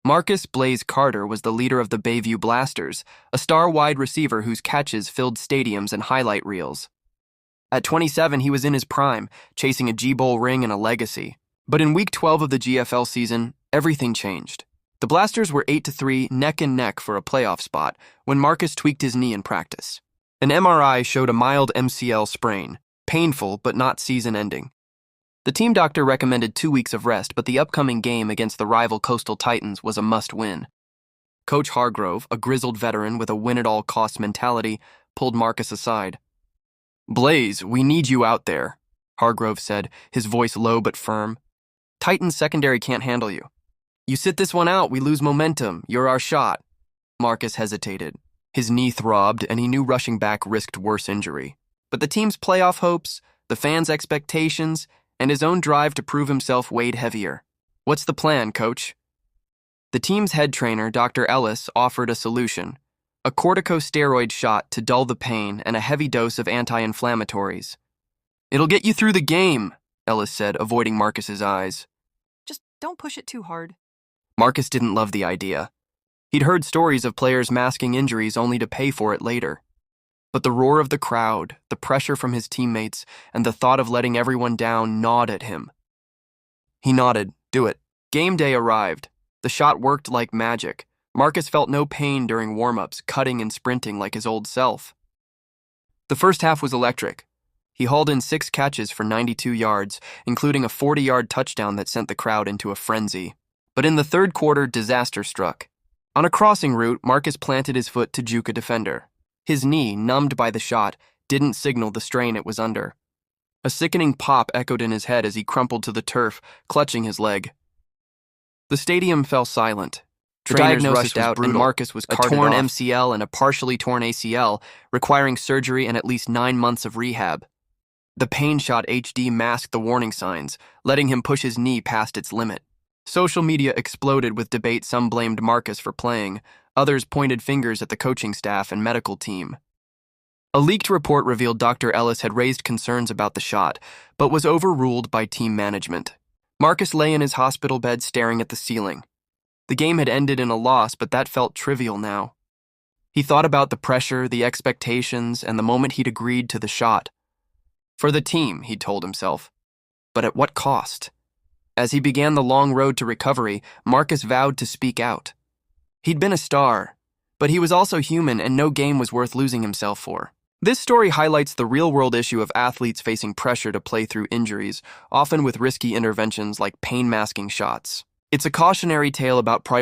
Marcus Blaze Carter was the leader of the Bayview Blasters, a star wide receiver whose catches filled stadiums and highlight reels. At 27, he was in his prime, chasing a G-Bowl ring and a legacy. But in Week 12 of the GFL season, everything changed. The Blasters were 8-3, neck and neck for a playoff spot, when Marcus tweaked his knee in practice. An MRI showed a mild MCL sprain, painful but not season-ending. The team doctor recommended 2 weeks of rest, but the upcoming game against the rival Coastal Titans was a must-win. Coach Hargrove, a grizzled veteran with a win-at-all-costs mentality, pulled Marcus aside. "Blaze, we need you out there," Hargrove said, his voice low but firm. "Titans secondary can't handle you. You sit this one out, we lose momentum. You're our shot." Marcus hesitated. His knee throbbed, and he knew rushing back risked worse injury. But the team's playoff hopes, the fans' expectations, and his own drive to prove himself weighed heavier. "What's the plan, coach?" The team's head trainer, Dr. Ellis, offered a solution: a corticosteroid shot to dull the pain and a heavy dose of anti-inflammatories. "It'll get you through the game," Ellis said, avoiding Marcus's eyes. Just don't push it too hard. Marcus didn't love the idea. He'd heard stories of players masking injuries only to pay for it later. But the roar of the crowd, the pressure from his teammates, and the thought of letting everyone down gnawed at him. He nodded. "Do it." Game day arrived. The shot worked like magic. Marcus felt no pain during warm-ups, cutting and sprinting like his old self. The first half was electric. He hauled in 6 catches for 92 yards, including a 40-yard touchdown that sent the crowd into a frenzy. But in the third quarter, disaster struck. On a crossing route, Marcus planted his foot to juke a defender. His knee, numbed by the shot, didn't signal the strain it was under. A sickening pop echoed in his head as he crumpled to the turf, clutching his leg. The stadium fell silent. The diagnosis rushed out, and Marcus was carted off. A torn MCL and a partially torn ACL, requiring surgery and at least 9 months of rehab. The pain shot HD masked the warning signs, letting him push his knee past its limit. Social media exploded with debate. Some blamed Marcus for playing. Others pointed fingers at the coaching staff and medical team. A leaked report revealed Dr. Ellis had raised concerns about the shot, but was overruled by team management. Marcus lay in his hospital bed staring at the ceiling. The game had ended in a loss, but that felt trivial now. He thought about the pressure, the expectations, and the moment he'd agreed to the shot. For the team, he'd told himself. But at what cost? As he began the long road to recovery, Marcus vowed to speak out. He'd been a star, but he was also human, and no game was worth losing himself for. This story highlights the real-world issue of athletes facing pressure to play through injuries, often with risky interventions like pain-masking shots. It's a cautionary tale about